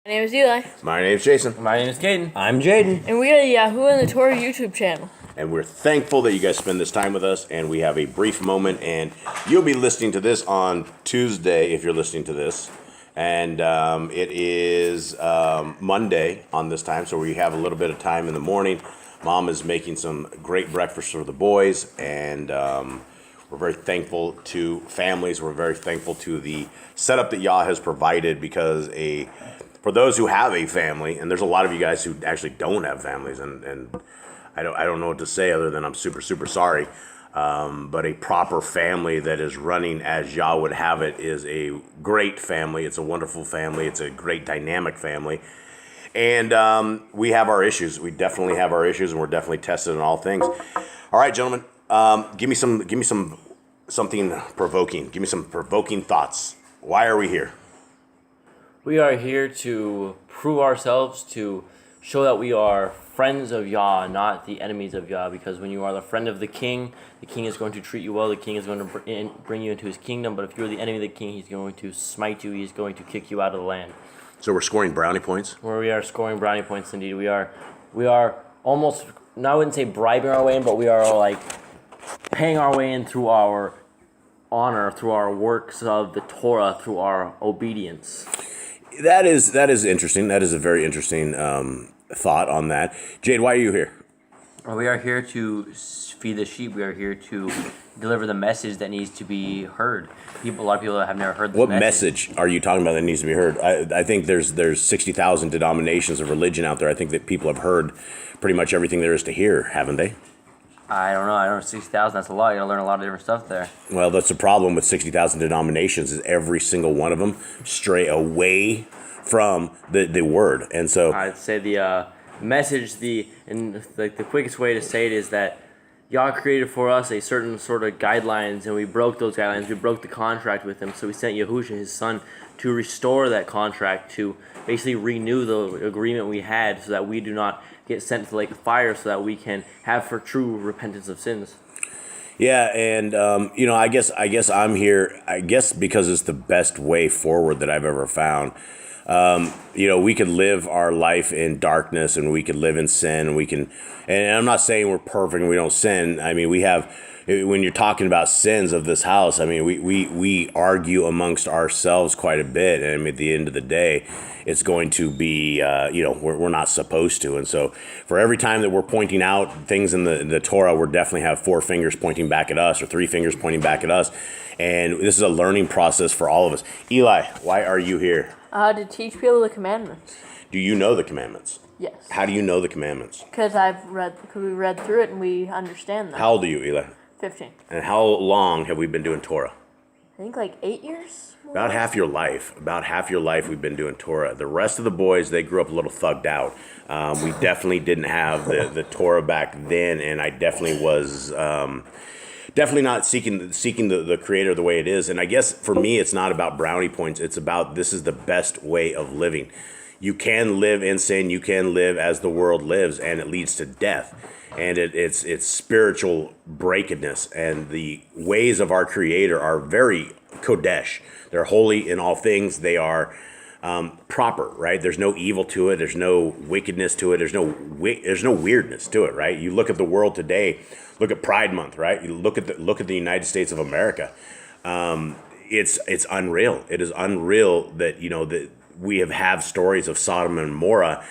My name is Eli. My name's Jason. My name is Caden. I'm Jaden. And we are the Yahoo and the Torah YouTube channel. And we're thankful that you guys spend this time with us, and we have a brief moment, and you'll be listening to this on Tuesday if you're listening to this. And it is Monday on this time, so we have a little bit of time in the morning. Mom is making some great breakfast for the boys, and we're very thankful to families. We're very thankful to the setup that Yah has provided, because for those who have a family, and there's a lot of you guys who actually don't have families, and I don't know what to say other than I'm super, super sorry. But a proper family that is running as Yah would have it is a great family. It's a wonderful family. It's a great dynamic family. And we have our issues. We definitely have our issues, and we're definitely tested in all things. All right, gentlemen, give me something provoking. Give me some provoking thoughts. Why are we here? We are here to prove ourselves, to show that we are friends of Yah, not the enemies of Yah, because when you are the friend of the king is going to treat you well, the king is going to bring you into his kingdom, but if you're the enemy of the king, he's going to smite you, he's going to kick you out of the land. So we're scoring brownie points? Where we are scoring brownie points, indeed. We are almost, I wouldn't say bribing our way in, but we are like paying our way in through our honor, through our works of the Torah, through our obedience. That is interesting. That is a very interesting thought on that. Jade, why are you here? We are here to feed the sheep. We are here to deliver the message that needs to be heard. A lot of people have never heard this What message are you talking about that needs to be heard? I think there's 60,000 denominations of religion out there. I think that people have heard pretty much everything there is to hear, haven't they? I don't know. 60,000, that's a lot. You got to learn a lot of different stuff there. Well, that's the problem with 60,000 denominations, is every single one of them stray away from the word. And so I'd say the message, the quickest way to say it is that Yah created for us a certain sort of guidelines, and we broke those guidelines. We broke the contract with him, so we sent Yahushua, his son, to restore that contract, to basically renew the agreement we had, so that we do not get sent to the lake of fire, so that we can have for true repentance of sins. yeah, and I guess I'm here. I guess because it's the best way forward that I've ever found. We could live our life in darkness, and we could live in sin, and I'm not saying we're perfect and we don't sin. I mean, when you're talking about sins of this house, I mean, we argue amongst ourselves quite a bit, and I mean, at the end of the day, it's going to be, we're not supposed to. And so for every time that we're pointing out things in the Torah, we're definitely have 4 fingers pointing back at us, or 3 fingers pointing back at us. And this is a learning process for all of us. Eli, why are you here? To teach people the commandments. Do you know the commandments? Yes. How do you know the commandments? Because we read through it and we understand them. How old are you, Eli? 15. And how long have we been doing Torah? I think like 8 years? About half your life. About half your life we've been doing Torah. The rest of the boys, they grew up a little thugged out. We definitely didn't have the Torah back then, and I definitely was definitely not seeking the Creator the way it is. And I guess for me, it's not about brownie points. It's about, this is the best way of living. You can live in sin. You can live as the world lives, and it leads to death. And it's spiritual breakedness. And the ways of our Creator are very kodesh. They're holy in all things. They are proper, right? There's no evil to it. There's no wickedness to it. There's no weirdness to it, right? You look at the world today. Look at Pride Month, right? You look at the United States of America. It's unreal. It is unreal that that we have stories of Sodom and Gomorrah,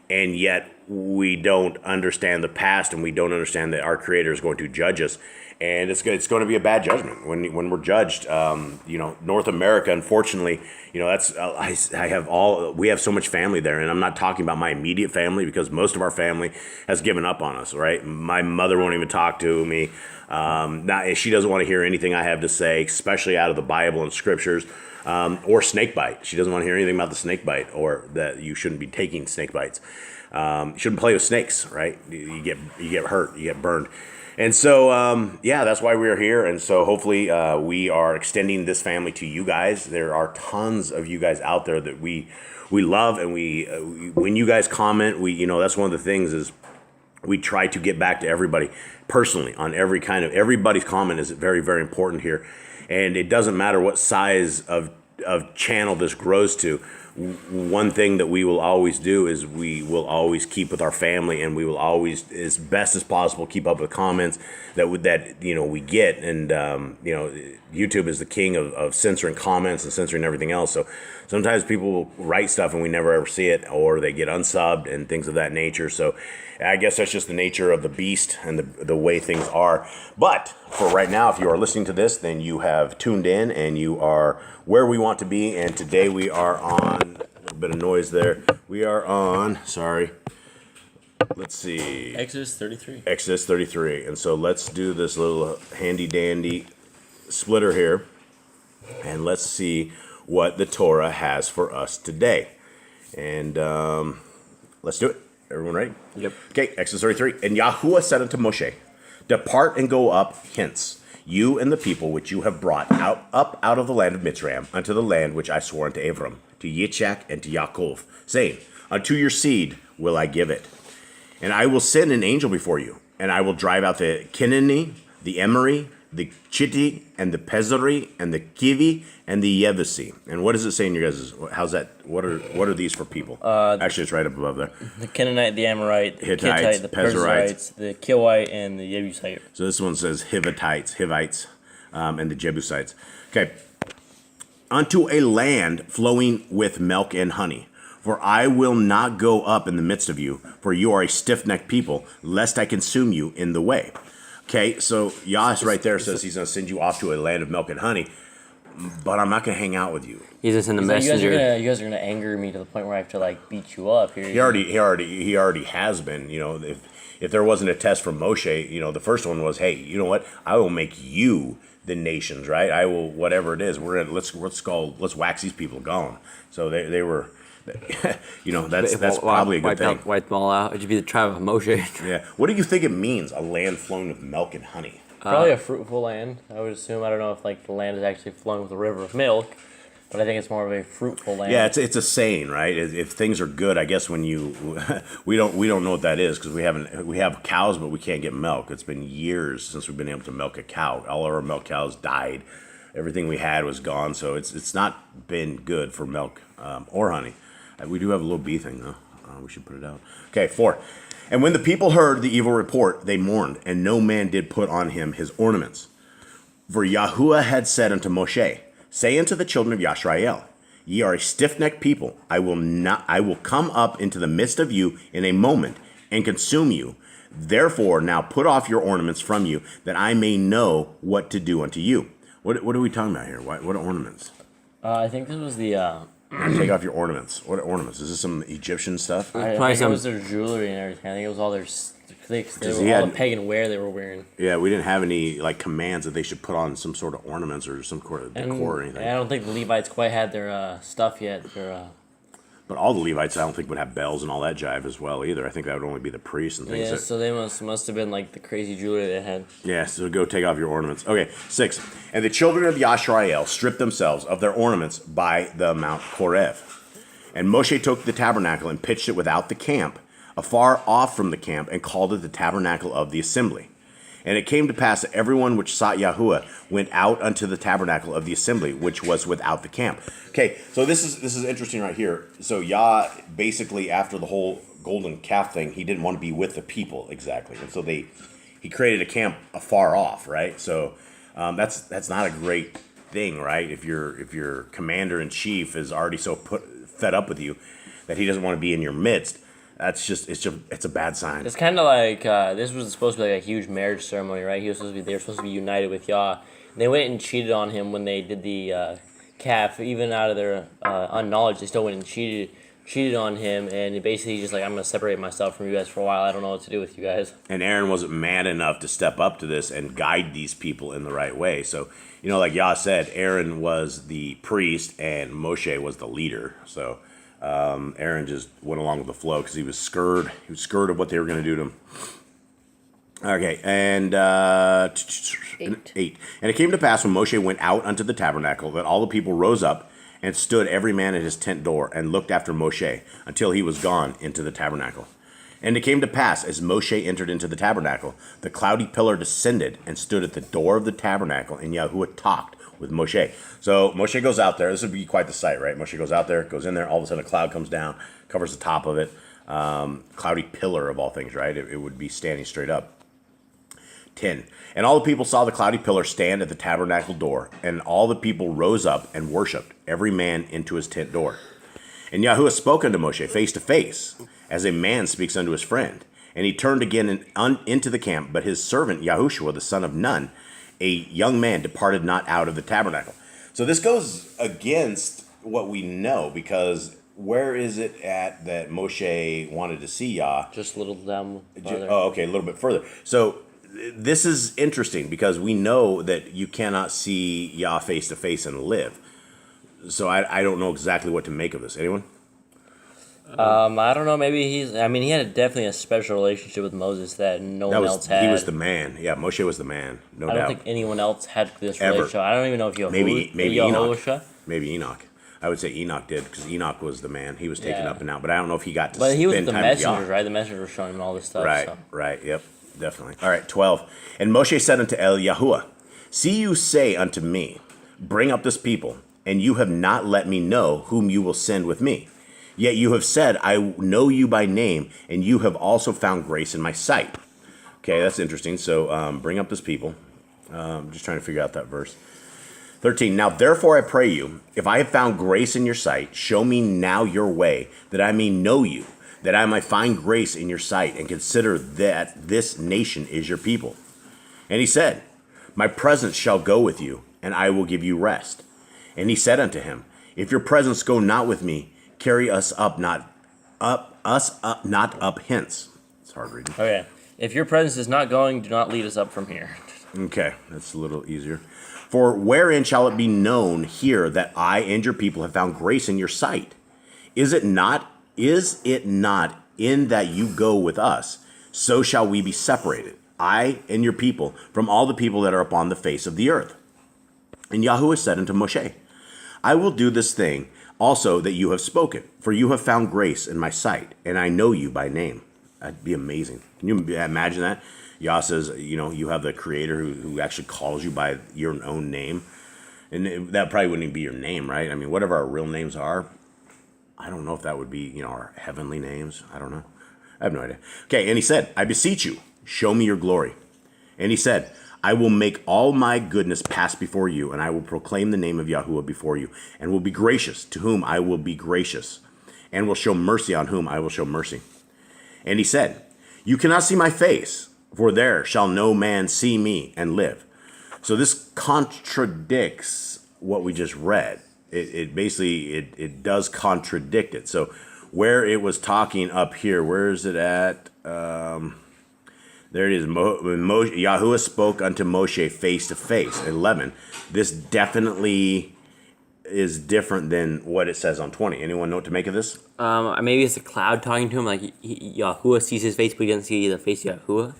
and yet we don't understand the past, and we don't understand that our Creator is going to judge us. And it's going to be a bad judgment when we're judged. North America, unfortunately, that's we have so much family there, and I'm not talking about my immediate family, because most of our family has given up on us. Right, my mother won't even talk to me. She doesn't want to hear anything I have to say, especially out of the Bible and scriptures, or snake bite. She doesn't want to hear anything about the snake bite, or that you shouldn't be taking snake bites. You shouldn't play with snakes. Right, you get hurt, you get burned. And so, that's why we're here. And so hopefully we are extending this family to you guys. There are tons of you guys out there that we love. And when you guys comment, that's one of the things is we try to get back to everybody personally on everybody's comment is very, very important here. And it doesn't matter what size of channel this grows to. one thing that we will always do is we will always keep with our family, and we will always, as best as possible, keep up with comments that we get. And YouTube is the king of censoring comments and censoring everything else. So sometimes people will write stuff and we never ever see it, or they get unsubbed and things of that nature. So I guess that's just the nature of the beast and the way things are. But for right now, if you are listening to this, then you have tuned in and you are where we want to be. And today we are on, a little bit of noise there. We are on, let's see. Exodus 33. Exodus 33. And so let's do this little handy dandy splitter here. And let's see what the Torah has for us today. And let's do it. Everyone ready? Yep. Okay, Exodus 33. And Yahuwah said unto Moshe, depart and go up hence, you and the people which you have brought up out of the land of Mitzrayim, unto the land which I swore unto Abram, to Yitzchak, and to Yaakov, saying, unto your seed will I give it. And I will send an angel before you, and I will drive out the Canaanite, the Emori, the Chitti, and the Pezeri, and the Kivi, and the Yebusi. And what does it say in your guys'? How's that? What are these for people? Actually, it's right up above there. The Canaanite, the Amorite, the Hittites, Hittite, the Pezerites. Perizzites, the Kilwite, and the Jebusite. So this one says Hivites, and the Jebusites. Okay. Unto a land flowing with milk and honey. For I will not go up in the midst of you, for you are a stiff-necked people, lest I consume you in the way. Okay, so Yah right there says he's going to send you off to a land of milk and honey, but I'm not going to hang out with you. He's gonna send a He's like, messenger. you guys are gonna anger me to the point where I have to beat you up. He already has been. If there wasn't a test from Moshe, the first one was, hey, you know what? I will make you the nations, right? I will, whatever it is. Let's wax these people gone. So they were. That's probably a good thing. Wipe them all out. It'd be the tribe of Moshe. Yeah. What do you think it means? A land flowing with milk and honey. Probably a fruitful land, I would assume. I don't know if the land is actually flowing with a river of milk, but I think it's more of a fruitful land. Yeah, it's a saying, right? If things are good, I guess when we don't know what that is because we have cows, but we can't get milk. It's been years since we've been able to milk a cow. All of our milk cows died. Everything we had was gone, so it's not been good for milk or honey. We do have a little bee thing, though. We should put it out. Okay, 4. And when the people heard the evil report, they mourned, and no man did put on him his ornaments. For Yahuwah had said unto Moshe, say unto the children of Yisrael, ye are a stiff-necked people. I will come up into the midst of you in a moment, and consume you. Therefore now put off your ornaments from you, that I may know what to do unto you. What are we talking about here? What are ornaments? I think this was the... Take off your ornaments. What are ornaments? Is this some Egyptian stuff? I think it was their jewelry and everything. I think it was all their... They were all the pagan wear they were wearing. Yeah, we didn't have any commands that they should put on some sort of ornaments or some sort of decor or anything. I don't think the Levites quite had their stuff yet. But all the Levites, I don't think, would have bells and all that jive as well either. I think that would only be the priests and things. Yeah, so they must have been the crazy jewelry they had. Yeah, so go take off your ornaments. Okay, 6. And the children of Yisrael stripped themselves of their ornaments by the Mount Korev. And Moshe took the tabernacle and pitched it without the camp, afar off from the camp, and called it the tabernacle of the assembly. And it came to pass that everyone which sought Yahuwah went out unto the tabernacle of the assembly, which was without the camp. Okay, so this is interesting right here. So Yah, basically, after the whole golden calf thing, he didn't want to be with the people exactly, and so he created a camp afar off, right? So that's not a great thing, right? If your commander in chief is already so fed up with you that he doesn't want to be in your midst. It's a bad sign. It's kind of like this was supposed to be a huge marriage ceremony, right? They were supposed to be united with Yah. And they went and cheated on him when they did the calf, even out of their unknowledge. They still went and cheated on him, and basically just I'm going to separate myself from you guys for a while. I don't know what to do with you guys. And Aaron wasn't man enough to step up to this and guide these people in the right way. So like Yah said, Aaron was the priest and Moshe was the leader. So. Aaron just went along with the flow because he was scared. He was scared of what they were going to do to him. Okay, and 8. And it came to pass when Moshe went out unto the tabernacle that all the people rose up and stood every man at his tent door and looked after Moshe until he was gone into the tabernacle. And it came to pass as Moshe entered into the tabernacle, the cloudy pillar descended and stood at the door of the tabernacle, and Yahuwah talked with Moshe. So Moshe goes out there. This would be quite the sight, right? Moshe goes out there, goes in there. All of a sudden, a cloud comes down, covers the top of it. Cloudy pillar of all things, right? It would be standing straight up. 10. And all the people saw the cloudy pillar stand at the tabernacle door, and all the people rose up and worshipped, every man into his tent door. And Yahuwah spoke unto Moshe face to face, as a man speaks unto his friend. And he turned again into the camp, but his servant Yahushua, the son of Nun, a young man, departed not out of the tabernacle. So this goes against what we know, because where is it at that Moshe wanted to see Yah? Just a little down farther. Oh, okay, a little bit further. So this is interesting because we know that you cannot see Yah face to face and live. So I don't know exactly what to make of this. Anyone? I don't know. Maybe he had definitely a special relationship with Moses that no one else had. He was the man. Yeah, Moshe was the man. No doubt. I don't think anyone else had this Ever. relationship. I don't even know if Maybe Enoch. Yahushua. Maybe Enoch. I would say Enoch did because Enoch was the man. He was taken Yeah. up and out. But I don't know if he got to But spend he was the time with Yah. messenger, right? The messenger was showing him all this stuff. Right, So. right, yep, definitely. All right, 12. And Moshe said unto Yahuwah, see you say unto me, bring up this people, and you have not let me know whom you will send with me. Yet you have said, I know you by name, and you have also found grace in my sight. Okay, that's interesting. So bring up this people. Just trying to figure out that verse. 13. Now therefore I pray you, if I have found grace in your sight, show me now your way, that I may know you, that I might find grace in your sight, and consider that this nation is your people. And he said, my presence shall go with you, and I will give you rest. And he said unto him, if your presence go not with me, carry us not up hence. It's hard reading. Okay. If your presence is not going, do not lead us up from here. Okay, that's a little easier. For wherein shall it be known here that I and your people have found grace in your sight? Is it not in that you go with us? So shall we be separated, I and your people, from all the people that are upon the face of the earth. And Yahuwah said unto Moshe, I will do this thing also that you have spoken, for you have found grace in my sight, and I know you by name. That'd be amazing. Can you imagine that? Yah says, you have the creator who actually calls you by your own name. And that probably wouldn't even be your name, right? I mean, whatever our real names are, I don't know if that would be, our heavenly names. I don't know. I have no idea. Okay, and he said, I beseech you, show me your glory. And he said, I will make all my goodness pass before you, and I will proclaim the name of Yahuwah before you, and will be gracious to whom I will be gracious, and will show mercy on whom I will show mercy. And he said, you cannot see my face, for there shall no man see me and live. So this contradicts what we just read. It basically does contradict it. So where it was talking up here, where is it at? There it is. Yahuwah spoke unto Moshe face to face. 11. This definitely is different than what it says on 20. Anyone know what to make of this? Maybe it's a cloud talking to him, like Yahuwah sees his face, but he doesn't see the face of Yahuwah.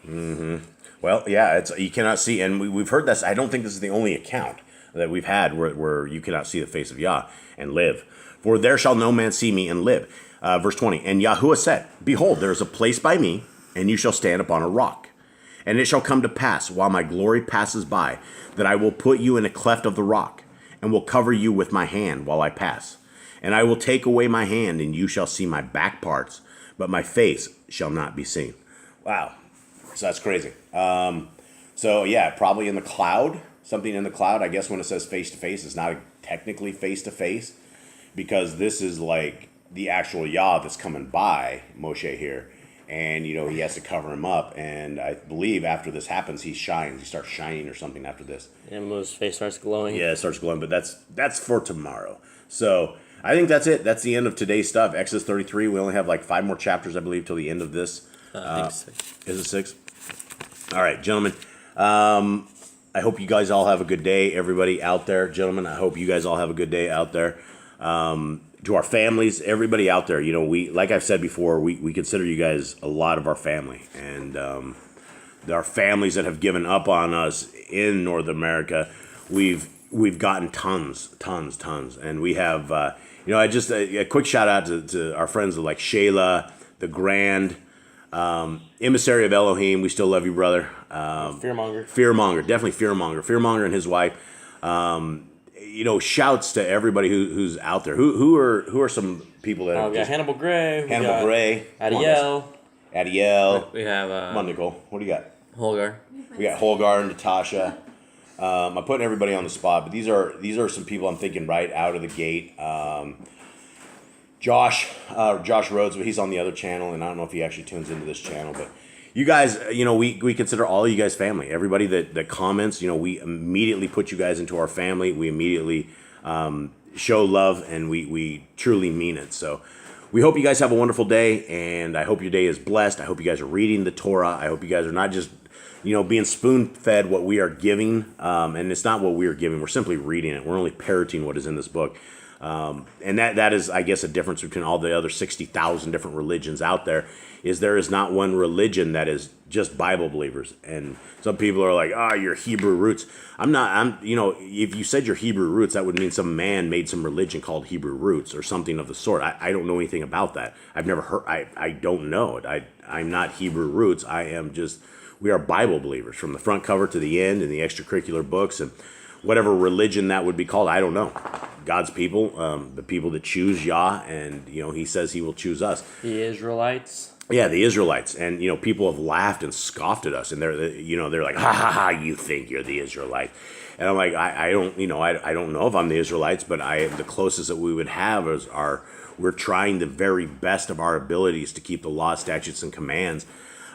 Mm-hmm. Well, yeah, you cannot see, and we've heard this. I don't think this is the only account that we've had where you cannot see the face of Yah and live. For there shall no man see me and live. Verse 20. And Yahuwah said, behold, there is a place by me, and you shall stand upon a rock. And it shall come to pass, while my glory passes by, that I will put you in a cleft of the rock, and will cover you with my hand while I pass. And I will take away my hand, and you shall see my back parts, but my face shall not be seen. Wow. So that's crazy. So yeah, probably in the cloud, something in the cloud. I guess when it says face to face, it's not technically face to face, because this is like the actual Yah that's coming by Moshe here. And, he has to cover him up. And I believe after this happens, he shines. He starts shining or something after this. And Moses' face starts glowing. Yeah, it starts glowing. But that's for tomorrow. So I think that's it. That's the end of today's stuff. Exodus 33. We only have like 5 more chapters, I believe, till the end of this. I think 6. Is it 6? All right, gentlemen. I hope you guys all have a good day. Everybody out there, gentlemen, I hope you guys all have a good day out there. To our families, everybody out there, we, like I've said before, we consider you guys a lot of our family, and our families that have given up on us in North America, we've gotten tons, and we have, I just a quick shout out to our friends like Shayla, the Grand, emissary of Elohim. We still love you, brother. Fearmonger, definitely Fearmonger and his wife. Shouts to everybody who's out there. Who are some people that We got Hannibal Gray. Hannibal Gray, Adiel. Adiel. We have Come on, Nicole. What do you got? Holgar. We got Holgar and Natasha. I'm putting everybody on the spot, but these are some people I'm thinking right out of the gate. Josh Rhodes, but he's on the other channel, and I don't know if he actually tunes into this channel, but you guys, we consider all of you guys family. Everybody that comments, we immediately put you guys into our family. We immediately show love, and we truly mean it. So we hope you guys have a wonderful day, and I hope your day is blessed. I hope you guys are reading the Torah. I hope you guys are not just being spoon-fed what we are giving, and it's not what we are giving. We're simply reading it. We're only parroting what is in this book. And that is, I guess, a difference between all the other 60,000 different religions out there, is there is not one religion that is just Bible believers. And some people are like, you're Hebrew roots. If you said you're Hebrew roots, that would mean some man made some religion called Hebrew roots or something of the sort. I don't know anything about that. I've never heard, I don't know it. I'm not Hebrew roots. We are Bible believers from the front cover to the end, and the extracurricular books and whatever religion that would be called. I don't know. God's people, the people that choose Yah, and he says he will choose us. The Israelites. Yeah, the Israelites, and people have laughed and scoffed at us, and they're like, ha ha ha, you think you're the Israelites, and I'm like, I don't know if I'm the Israelites, but the closest that we would have is we're trying the very best of our abilities to keep the law, statutes, and commands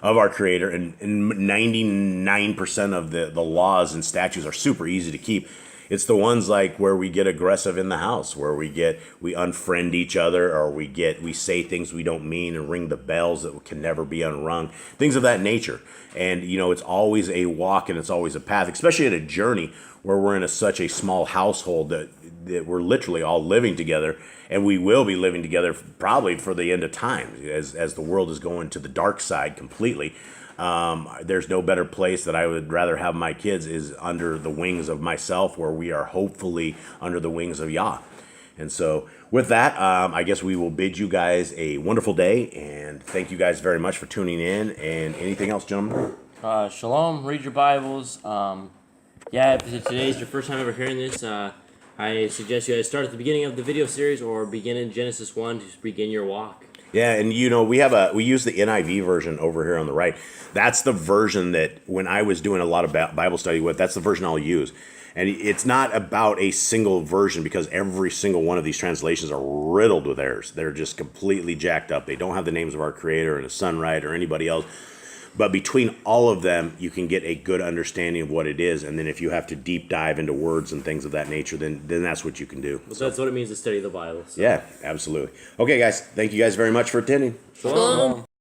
of our Creator, and 99% of the laws and statutes are super easy to keep. It's the ones like where we get aggressive in the house, where we unfriend each other, or we say things we don't mean and ring the bells that can never be unrung, things of that nature. And it's always a walk and it's always a path, especially in a journey where we're in such a small household that we're literally all living together, and we will be living together probably for the end of time as the world is going to the dark side completely. There's no better place that I would rather have my kids is under the wings of myself, where we are hopefully under the wings of Yah. And so with that, I guess we will bid you guys a wonderful day, and thank you guys very much for tuning in. And anything else, gentlemen? Shalom. Read your Bibles. If today's your first time ever hearing this, I suggest you guys start at the beginning of the video series or begin in Genesis 1 to begin your walk. Yeah, and we use the NIV version over here on the right. That's the version that when I was doing a lot of Bible study with, that's the version I'll use. And it's not about a single version, because every single one of these translations are riddled with errors. They're just completely jacked up. They don't have the names of our Creator and His Son right, or anybody else. But between all of them, you can get a good understanding of what it is. And then if you have to deep dive into words and things of that nature, then that's what you can do. Well, that's what it means to study the Bible. So. Yeah, absolutely. Okay, guys. Thank you guys very much for attending. Shalom.